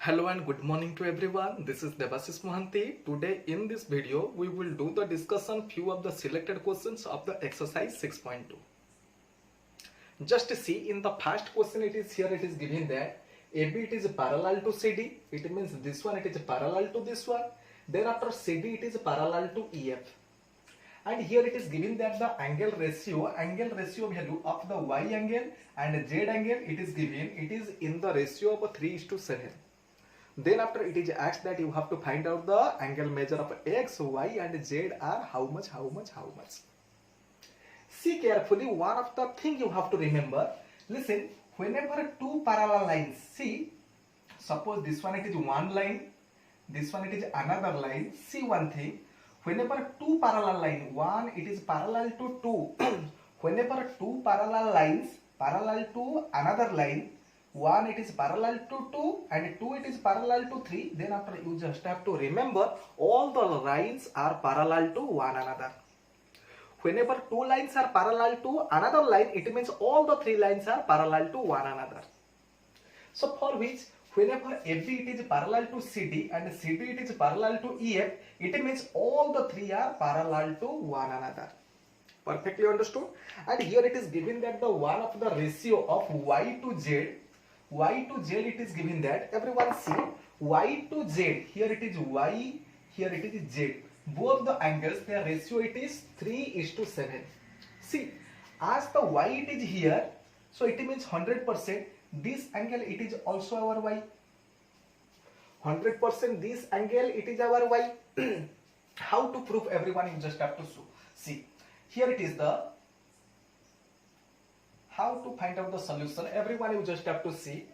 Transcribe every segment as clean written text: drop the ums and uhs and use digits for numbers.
Hello and good morning to everyone. This is Devasis Mohanty. Today in this video we will do the discussion few of the selected questions of the exercise 6.2. Just see in the first question it is given that AB it is parallel to CD. It means this one it is parallel to this one. Thereafter CD it is parallel to EF. And here it is given that the angle ratio value of the Y angle and Z angle it is given. It is in the ratio of 3:7. Then after it is asked that you have to find out the angle measure of X, Y and Z are how much. See carefully, one of the thing you have to remember. Listen, whenever two parallel lines, see, suppose this one it is one line, this one it is another line. See one thing, whenever two parallel line, one it is parallel to two, whenever two parallel lines parallel to another line, one it is parallel to 2 and 2 it is parallel to 3, then after you just have to remember all the lines are parallel to one another. Whenever two lines are parallel to another line, it means all the three lines are parallel to one another. So for which whenever AB it is parallel to CD and CD it is parallel to EF, it means all the three are parallel to one another. Perfectly understood? And here it is given that the one of the ratio of Y to Z it is given that, everyone see, Y to Z, here it is Y, here it is Z. Both the angles, their ratio it is 3:7. See, as the Y it is here, so it means 100%, this angle it is also our Y. 100% this angle it is our Y. How to prove, everyone, you just have to see. Here it is the how to find out the solution, everyone, you just have to see.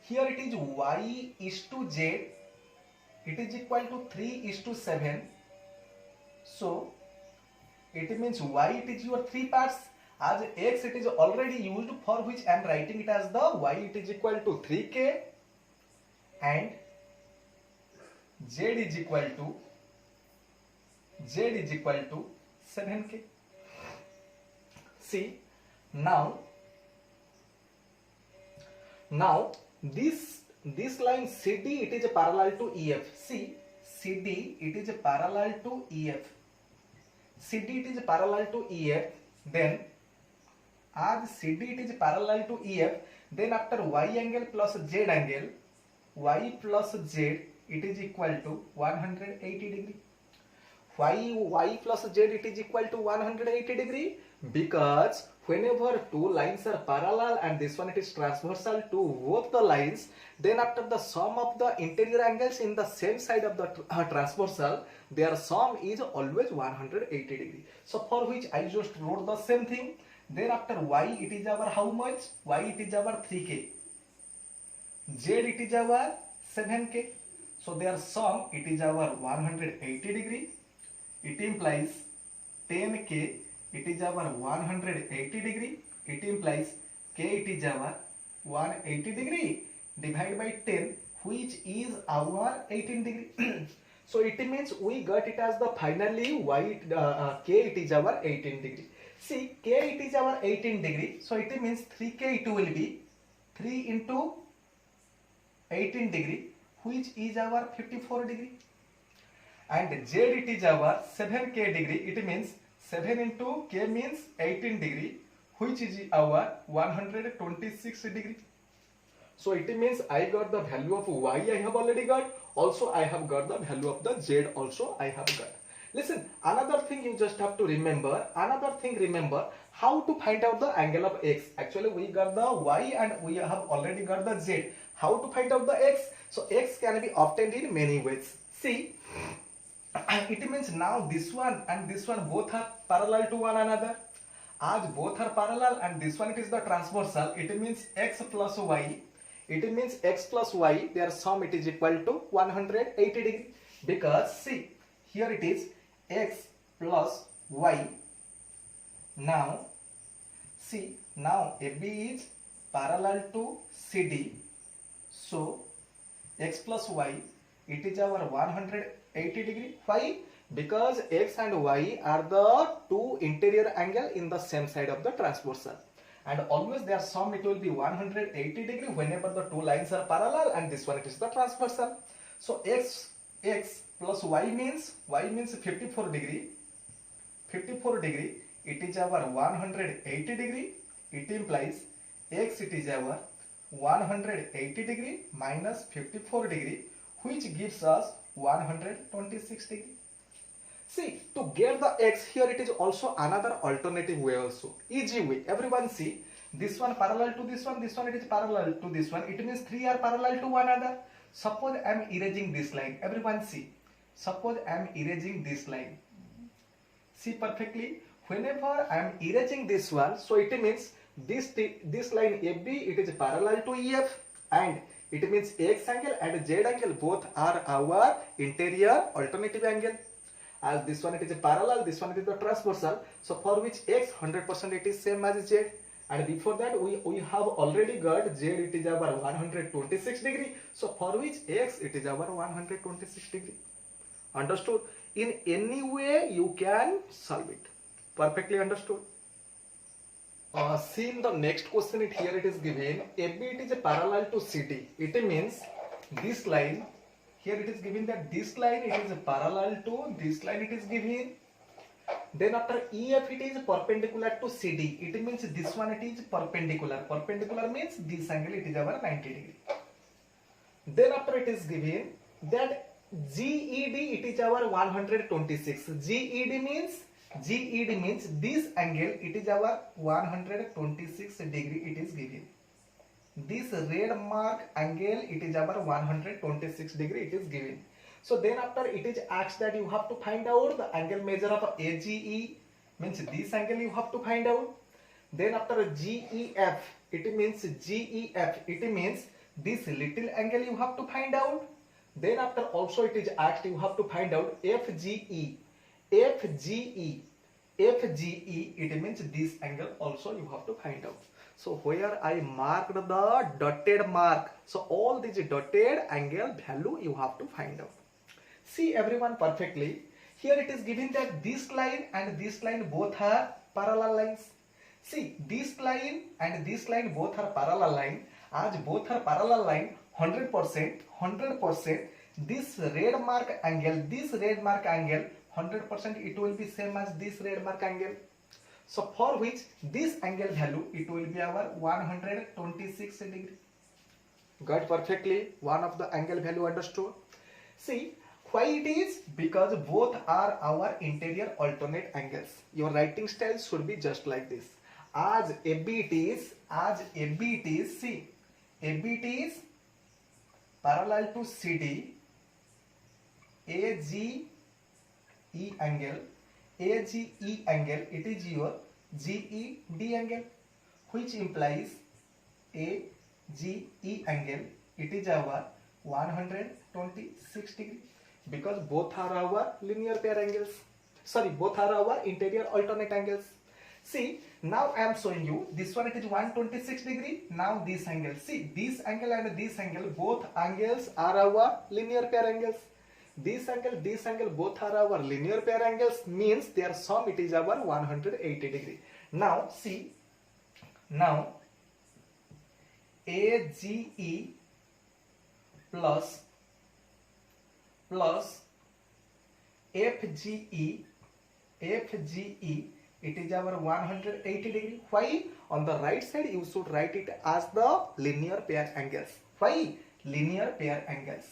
Here it is Y is to Z, it is equal to 3:7. So it means Y it is your three parts, as X it is already used, for which I am writing it as the Y it is equal to 3K and Z is equal to 7K. See, now this line CD it is parallel to EF. See, CD it is parallel to EF. CD it is parallel to EF. Then as CD it is parallel to EF, then after Y angle plus Z angle, Y plus Z it is equal to 180 degree. Why Y plus Z it is equal to 180 degree? Because whenever two lines are parallel and this one it is transversal to both the lines, then after the sum of the interior angles in the same side of the transversal, their sum is always 180 degree. So for which I just wrote the same thing. Then after Y it is our how much? Y it is our 3K. Z it is our 7K. So their sum it is our 180 degree. It implies 10K it is our 180 degree. It implies K it is our 180 degree divided by 10, which is our 18 degree. So it means we got it as the finally K it is our 18 degree. See, K it is our 18 degree. So it means 3K it will be 3 into 18 degree, which is our 54 degree. And Z it is our 7K degree. It means 7 into K means 18 degree, which is our 126 degree. So it means I got the value of Y I have already got. Also I have got the value of the Z also I have got. Listen, another thing you just have to remember. Remember how to find out the angle of X. Actually we got the Y and we have already got the Z. How to find out the X? So X can be obtained in many ways. See, it means now this one and this one both are parallel to one another. As both are parallel and this one it is the transversal, it means X plus Y. It means X plus Y, their sum it is equal to 180 degree. Because see, here it is X plus Y. Now see, now AB is parallel to CD. So X plus Y it is our 180 degree. Why? Because X and Y are the two interior angle in the same side of the transversal. and always their sum it will be 180 degree whenever the two lines are parallel, and this one it is the transversal. So x plus y means 54 degree. 54 degree, it is our 180 degree. It implies x it is our 180 degree minus 54 degree, which gives us 126 degree. See, to get the x here, it is also another alternative way also. Easy way. Everyone see, this one parallel to this one it is parallel to this one. It means three are parallel to one another. Suppose I am erasing this line. Everyone see. Suppose I am erasing this line. See perfectly. Whenever I am erasing this one, so it means this line AB, it is parallel to EF, and it means X angle and Z angle both are our interior alternative angle. As this one it is a parallel, this one it is the transversal. So for which X 100% it is same as Z. And before that we have already got Z it is our 126 degree. So for which X it is our 126 degree. Understood? In any way you can solve it. Perfectly understood? See in the next question, here it is given AB it is a parallel to CD. It means this line, here it is given that this line it is a parallel to this line, it is given. Then after EF it is perpendicular to CD. It means this one it is perpendicular. Perpendicular means this angle it is our 90 degree. Then after it is given that GED it is our 126. GED means this angle it is our 126 degree it is given. This red mark angle it is our 126 degree it is given. So then after it is asked that you have to find out the angle measure of AGE, means this angle you have to find out. Then after GEF it means this little angle you have to find out. Then after also it is asked you have to find out FGE it means this angle also you have to find out. So where I marked the dotted mark, so all these dotted angle value you have to find out. See everyone perfectly, here it is given that this line and this line both are parallel lines. See, this line and this line both are parallel line. As both are parallel line, 100% this red mark angle 100% it will be same as this red mark angle. So for which this angle value it will be our 126 degree. Got perfectly one of the angle value understood. See why it is, because both are our interior alternate angles. Your writing style should be just like this. As AB it is see, AB it is parallel to CD, AGE angle it is your GED angle, which implies AGE angle it is our 126 degree, because both are our linear pair angles. Sorry, both are our interior alternate angles. See, now I am showing you this one it is 126 degree. Now this angle, see this angle and this angle, both angles are our linear pair angles. This angle both are our linear pair angles, means their sum it is our 180 degree. Now see, now AGE plus FGE it is our 180 degree. Why? On the right side you should write it as the linear pair angles. Why? Linear pair angles.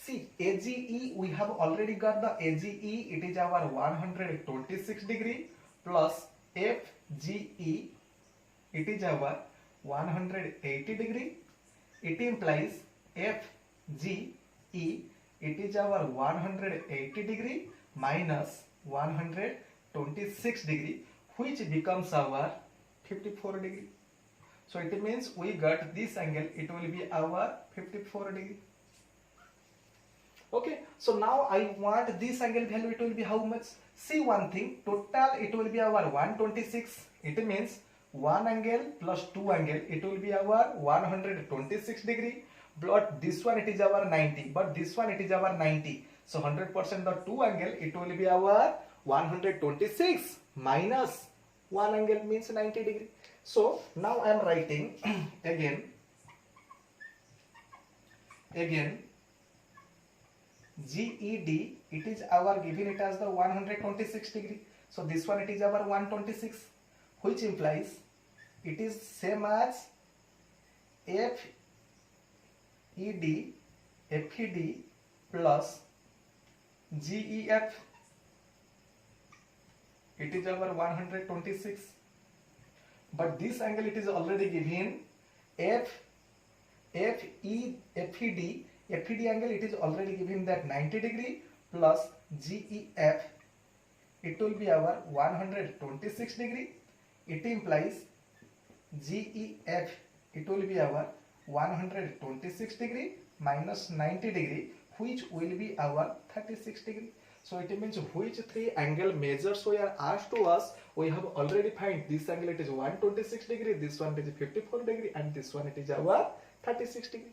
See, AGE we have already got the AGE, it is our 126 degree, plus FGE it is our 180 degree. It implies FGE it is our 180 degree minus 126 degree, which becomes our 54 degree. So it means we got this angle, it will be our 54 degree. Okay, so now I want this angle value, it will be how much? See one thing, total it will be our 126. It means one angle plus two angle, it will be our 126 degree. But this one it is our 90, but this one it is our 90. So 100% the two angle, it will be our 126 minus one angle means 90 degree. So now I am writing again GED, it is our given it as the 126 degree. So this one it is our 126, which implies it is same as FED plus GEF. It is our 126, but this angle it is already given FED angle it is already given that 90 degree plus GEF, it will be our 126 degree. It implies GEF, it will be our 126 degree minus 90 degree, which will be our 36 degree. So it means which three angle measures we are asked to us, we have already find. This angle it is 126 degree, this one it is 54 degree, and this one it is our 36 degree.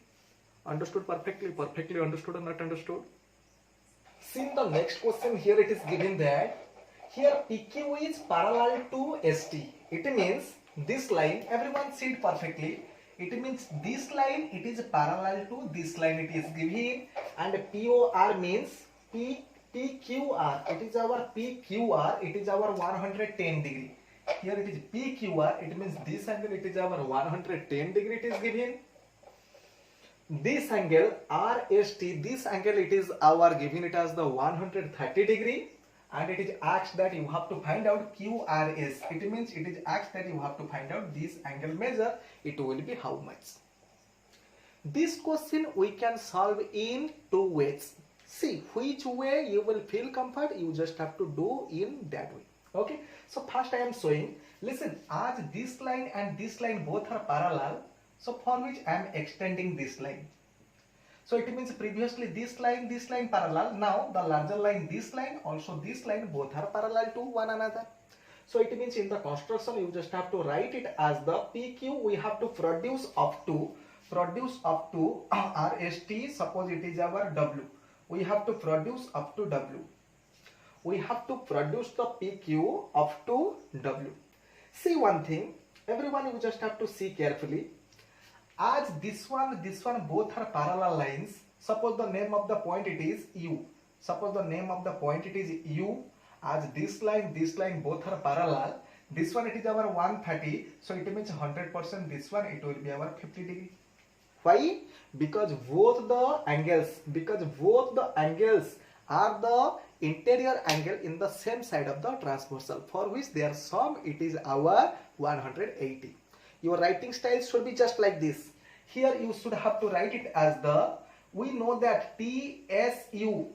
Understood perfectly? Perfectly understood or not understood? See the next question, here it is given that here PQ is parallel to ST. It means this line, everyone see it perfectly. It means this line it is parallel to this line it is given, and POR means PQR. It is our PQR. It is our 110 degree. Here it is PQR. It means this angle it is our 110 degree. It is given. This angle RST. This angle it is our given it as the 130 degree, and it is asked that you have to find out QRS. It means it is asked that you have to find out this angle measure. It will be how much? This question we can solve in two ways. See which way you will feel comfort, you just have to do in that way. Okay, so first I am showing, listen, as this line and this line both are parallel, so for which I am extending this line. So it means previously this line parallel, now the larger line, this line, also this line, both are parallel to one another. So it means in the construction you just have to write it as the PQ we have to produce up to RST, suppose it is our W. We have to produce up to W. We have to produce the PQ up to W. See one thing, everyone you just have to see carefully. As this one both are parallel lines, suppose the name of the point it is U. Suppose the name of the point it is U. As this line both are parallel, this one it is our 130, so it means 100%, this one it will be our 50 degree. Why? Because both the angles are the interior angle in the same side of the transversal, for which their sum it is our 180. Your writing style should be just like this. Here you should have to write it as the, we know that TSU.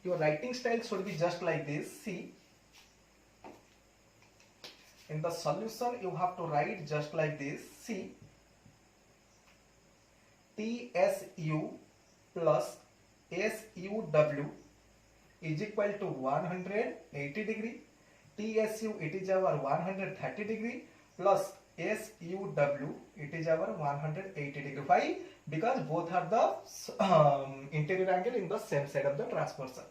Your writing style should be just like this. See, in the solution you have to write just like this. See, TSU plus SUW is equal to 180 degree. TSU it is our 130 degree plus SUW it is our 180 degree. Why? Because both are the interior angle in the same side of the transversal.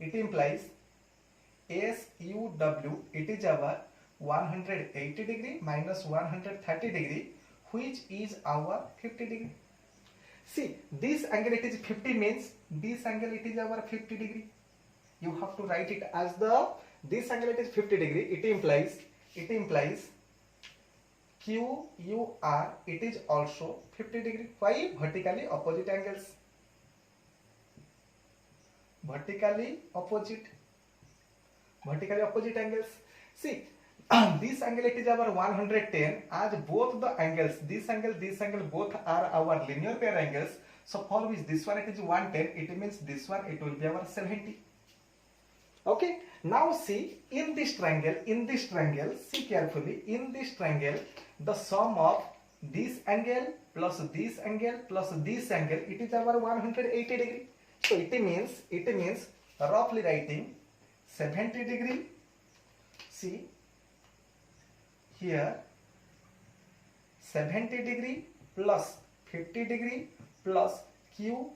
It implies SUW it is our 180 degree minus 130 degree, which is our 50 degree. See, this angle it is 50 means this angle it is our 50 degree. You have to write it as the, this angle it is 50 degree. It implies QUR it is also 50 degree. Why? Vertically opposite angles. Vertically opposite angles. See, this angle it is our 110, as both the angles, this angle both are our linear pair angles, so for which this one it is 110, it means this one it will be our 70. Okay, now see, in this triangle, see carefully, in this triangle the sum of this angle plus this angle plus this angle it is our 180 degree. So it means roughly writing 70 degree. See here, 70 degree plus 50 degree plus QRU,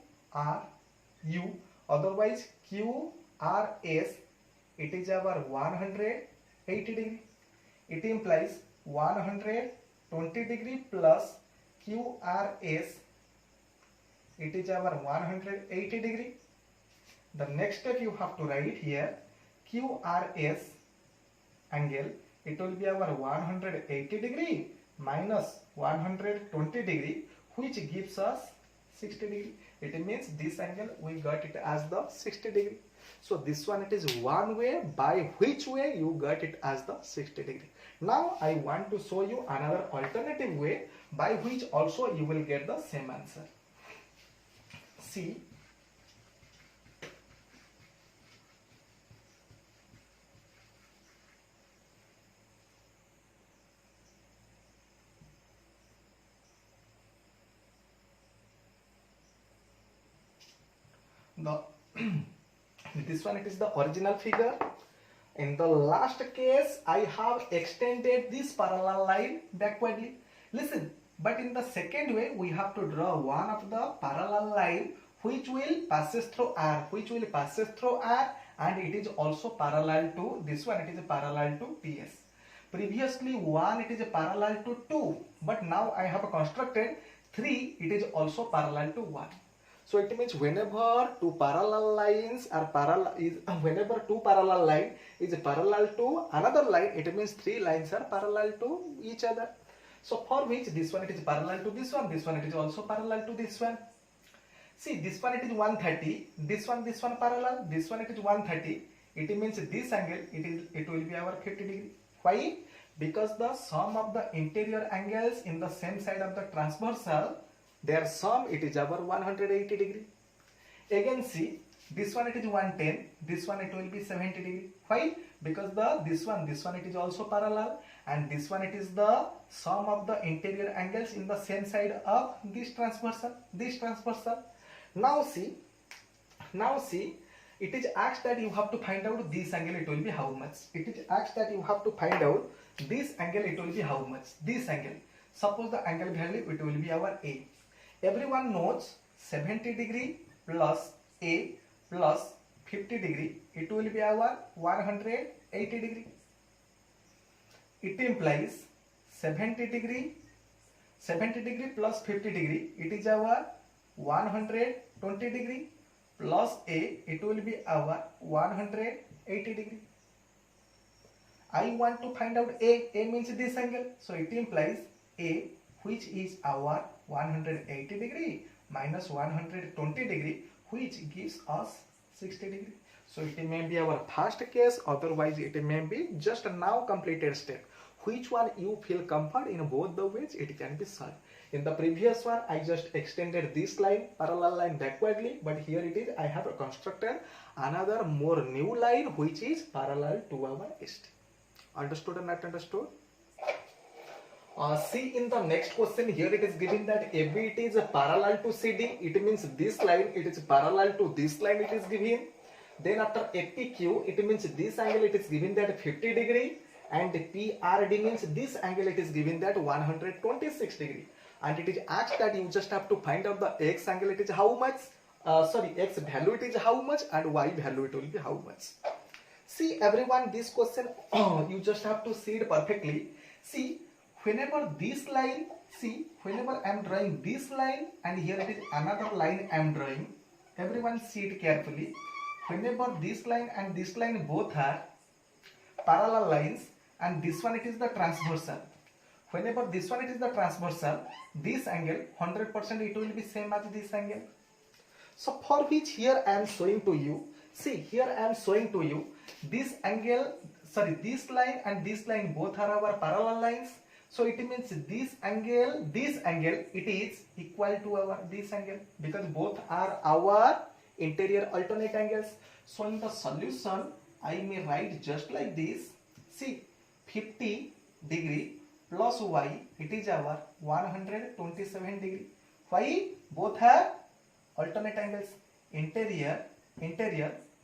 otherwise QRS, it is our 180 degree. it implies 120 degree plus QRS, it is our 180 degree. The next step you have to write here, QRS angle, it will be our 180 degree minus 120 degree, which gives us 60 degree. It means this angle we got it as the 60 degree. So this one, it is one way by which way you got it as the 60 degree. Now I want to show you another alternative way by which also you will get the same answer. See, this one, it is the original figure. In the last case, I have extended this parallel line backwardly. Listen, but in the second way, we have to draw one of the parallel line which will passes through R, and it is also parallel to this one. It is parallel to PS. Previously, 1 it is parallel to 2, but now I have constructed 3. It is also parallel to 1. So it means whenever two parallel lines are whenever two parallel line is parallel to another line, it means 3 lines are parallel to each other. So for which this one it is parallel to this one it is also parallel to this one. See, this one it is 130, this one parallel, this one it is 130. It means this angle it will be our 50 degree. Why? Because the sum of the interior angles in the same side of the transversal, their sum it is our 180 degree. Again see, this one it is 110, this one it will be 70 degree. Why? Because this one it is also parallel, and this one it is the sum of the interior angles in the same side of this transversal. Now see, it is asked that you have to find out this angle, it will be how much. It is asked that you have to find out this angle, it will be how much. This angle, suppose the angle value it will be our A. Everyone knows 70 degree plus A plus 50 degree, it will be our 180 degree. It implies 70 degree plus 50 degree, it is our 120 degree plus A, it will be our 180 degree. I want to find out A means this angle, so it implies A, which is our 180 degree minus 120 degree, which gives us 60 degree. So it may be our first case, otherwise it may be just a now completed step. Which one you feel comfort, in both the ways it can be solved. In the previous one, I just extended this line, parallel line backwardly, but here it is, I have constructed another more new line which is parallel to our ST. Understood or not understood? See, in the next question, here it is given that AB it is parallel to CD, it means this line it is parallel to this line it is given. Then after APQ, it means this angle it is given that 50 degree, and PRD means this angle it is given that 126 degree. And it is asked that you just have to find out the X angle it is how much, X value it is how much, and Y value it will be how much. See everyone, this question you just have to see it perfectly. See, whenever this line, whenever I am drawing this line and here it is another line I am drawing, everyone see it carefully. Whenever this line and this line both are parallel lines, and this one it is the transversal. Whenever this one it is the transversal, this angle 100% it will be same as this angle. So for which here I am showing to you, see here I am showing to you this angle, this line and this line both are our parallel lines. So it means this angle it is equal to our this angle, because both are our interior alternate angles. So in the solution I may write just like this. See, 50 degree plus Y, it is our 127 degree. Why? Both have alternate angles. Interior,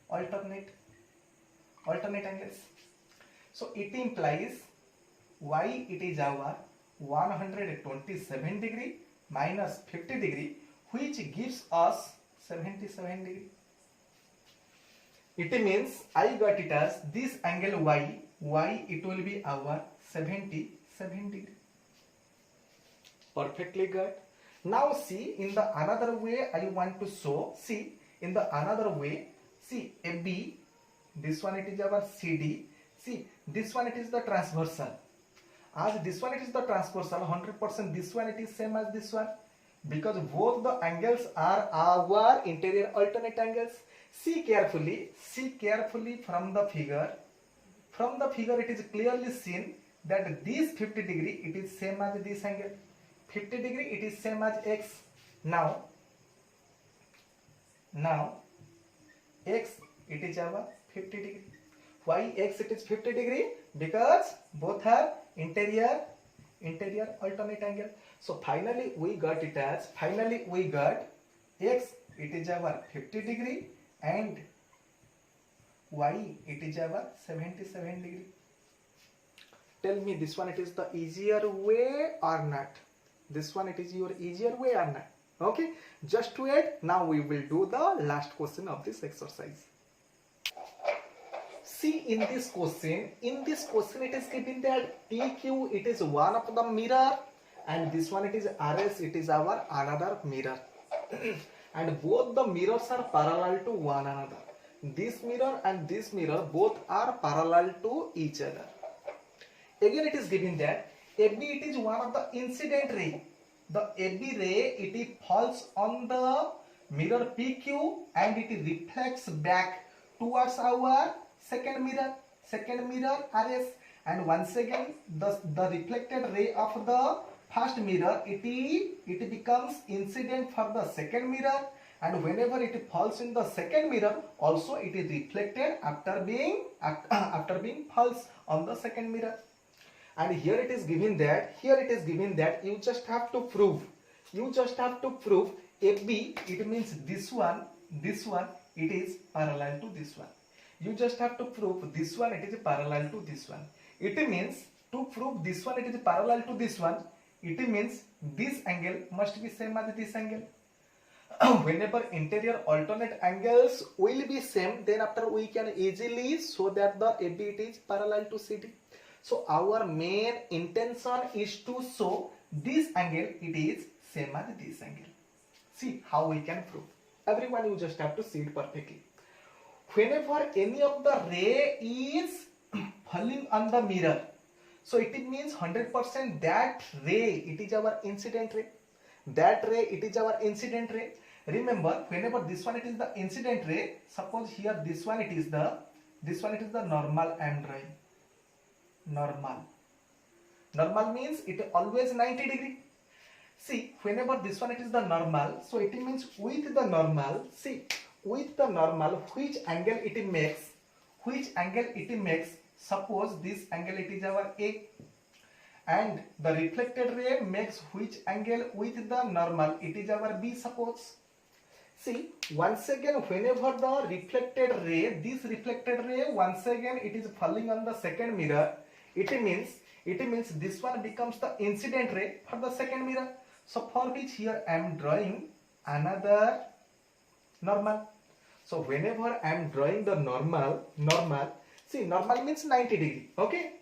alternate angles. So it implies Y it is our 127 degree minus 50 degree, which gives us 77 degree. It means I got it as this angle Y it will be our 77 degree. Perfectly good. Now see, in the another way I want to show. See, in the another way, see AB, this one it is our CD. See, this one it is the transversal. As this one it is the transversal, 100% this one it is same as this one, because both the angles are our interior alternate angles. See carefully from the figure. From the figure it is clearly seen that this 50 degree it is same as this angle. 50 degree it is same as x. Now x it is our 50 degree. Why x it is 50 degree? Because both are interior alternate angle. So finally we got it as, x it is our 50 degree and y it is our 77 degree. Tell me, this one it is the easier way or not? This one it is your easier way or not? Okay, just wait. Now we will do the last question of this exercise. See, in this question it is given that PQ it is one of the mirror and this one it is RS, it is our another mirror. And both the mirrors are parallel to one another. This mirror and this mirror both are parallel to each other. Again it is given that AB it is one of the incident ray. The AB ray it falls on the mirror PQ and it reflects back towards our second mirror RS, and once again the reflected ray of the first mirror it becomes incident for the second mirror, and whenever it falls in the second mirror also it is reflected after being false on the second mirror. And here it is given that you just have to prove AB it means this one it is parallel to this one. You just have to prove this one it is parallel to this one. It means to prove this one it is parallel to this one, it means this angle must be same as this angle. Whenever interior alternate angles will be same, then after we can easily show that the AB it is parallel to CD. So our main intention is to show this angle it is same as this angle. See how we can prove. Everyone, you just have to see it perfectly. Whenever any of the ray is falling on the mirror, so it means 100% that ray it is our incident ray. That ray it is our incident ray. Remember, whenever this one it is the incident ray, suppose here this one it is the normal I am drawing. Normal means it always 90 degree. See, whenever this one it is the normal, so it means with the normal, see, with the normal, which angle it makes, suppose this angle it is our A, and the reflected ray makes which angle with the normal, it is our B, suppose. See, once again, whenever the reflected ray, this reflected ray once again it is falling on the second mirror, it means this one becomes the incident ray for the second mirror. So for which here I am drawing another normal. So whenever I am drawing the normal, see, normal means 90 degree, okay?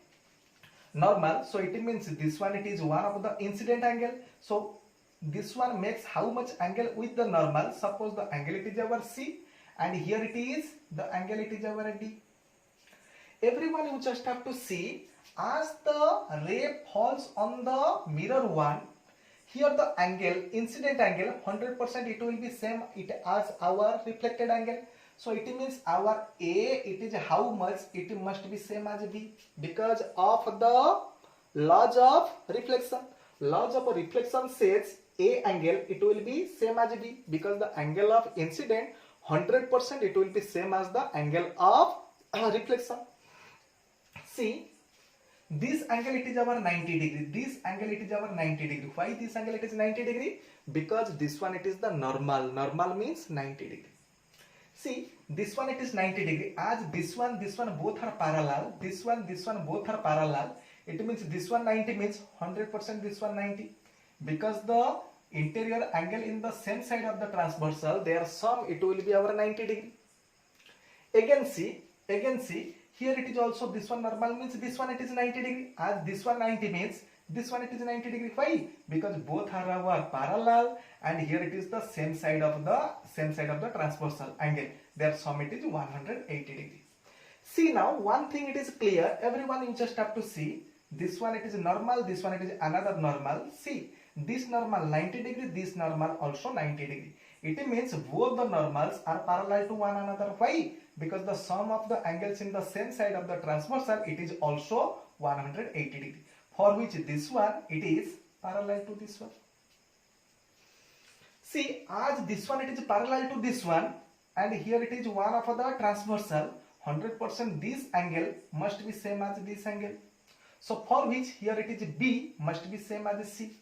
Normal, so it means this one it is one of the incident angle. So this one makes how much angle with the normal? Suppose the angle it is our C, and here it is the angle it is our D. Everyone, you just have to see, as the ray falls on the mirror 1, here the angle, incident angle, 100% it will be same as our reflected angle. So it means our A, it is how much? It must be same as B, because of the laws of reflection. Laws of reflection says A angle, it will be same as B, because the angle of incident, 100% it will be same as the angle of reflection. See, this angle it is our 90 degree. This angle it is our 90 degree. Why this angle it is 90 degree? Because this one it is the normal. Normal means 90 degree. See, this one it is 90 degree. As this one both are parallel. This one both are parallel. It means this one 90 means 100% this one 90. Because the interior angle in the same side of the transversal, their sum it will be our 90 degree. Again see, here it is also this one normal means this one it is 90 degree. As this one 90 means this one it is 90 degree. Why? Because both are our parallel and here it is the same side of the transversal angle. Their sum it is 180 degree. See now one thing it is clear. Everyone you just have to see. This one it is normal, this one it is another normal. See, this normal 90 degree, this normal also 90 degree. It means both the normals are parallel to one another. Why? Because the sum of the angles in the same side of the transversal it is also 180 degree. For which this one it is parallel to this one. See, as this one it is parallel to this one and here it is one of the transversal, 100% this angle must be same as this angle. So for which here it is B must be same as C.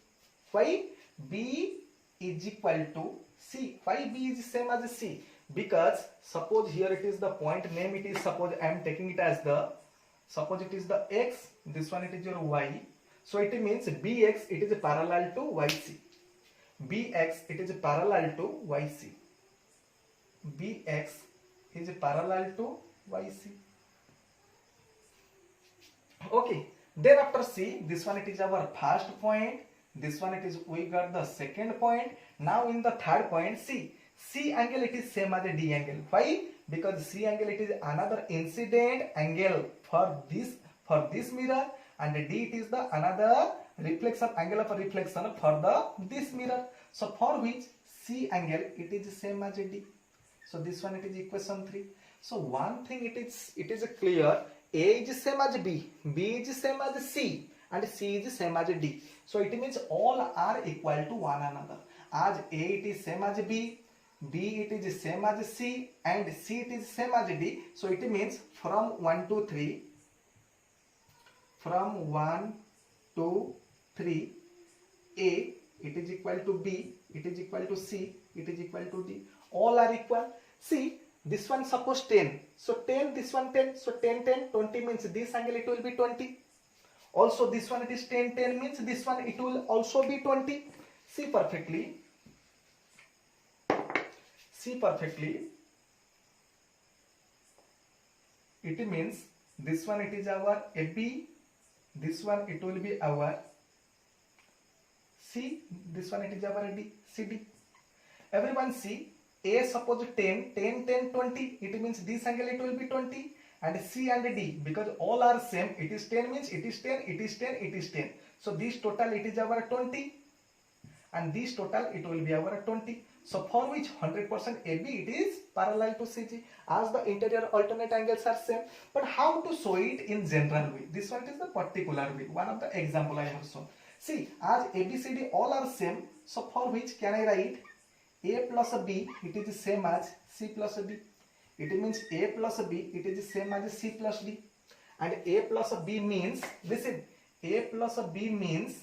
Why? B is equal to C. Why B is same as C? Because suppose here it is the point name, it is suppose I am taking it as the, suppose it is the X, this one it is your Y. So it means BX it is parallel to YC. BX it is parallel to YC. BX is parallel to YC. Okay. Then after C, this one it is our first point. This one it is we got the second point. Now in the third point, C angle it is same as a D angle. Why? Because C angle it is another incident angle for this mirror and D it is the another reflection angle of reflection for this mirror. So for which C angle it is same as a D. So this one it is equation 3. So one thing it is clear. A is same as B, B is same as C and C is same as D. So it means all are equal to one another. As A it is same as B, B it is same as C and C it is same as D. So it means from 1 to 3, from 1 to 3, A it is equal to B, it is equal to C, it is equal to D. All are equal. See, this one suppose 10. So 10, this one 10. So 10, 10, 20 means this angle it will be 20. Also this one it is 10, 10 means this one it will also be 20. See perfectly. See perfectly. It means this one it is our AB. This one it will be our C. This one it is our D. CD. Everyone see. A suppose 10, 10, 10, 20, it means this angle it will be 20 and C and D because all are same, it is 10 means it is 10, it is 10, it is 10. So this total it is our 20 and this total it will be our 20. So for which 100% AB it is parallel to CG as the interior alternate angles are same. But how to show it in general way? This one is the particular way. One of the example I have shown. See, as ABCD all are same, so for which can I write A plus B it is same as C plus D. It means A plus B it is same as C plus D. And A plus B means, listen, A plus B means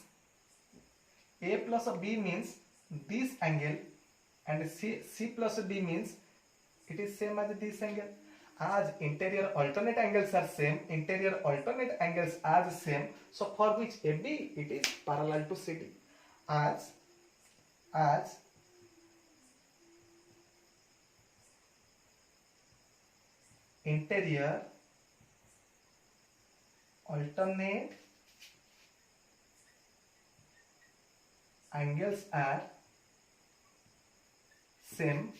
this angle and C plus D means it is same as this angle. As interior alternate angles are same, interior alternate angles are same, so for which AB it is parallel to CD. As interior alternate angles are same,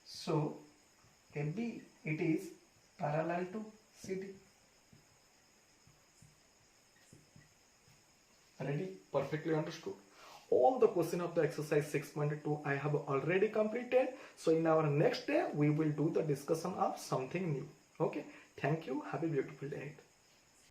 so AB it is parallel to CD. Ready? Perfectly understood. All the question of the exercise 6.2 I have already completed. So in our next day we will do the discussion of something new. Okay. Thank you. Have a beautiful day.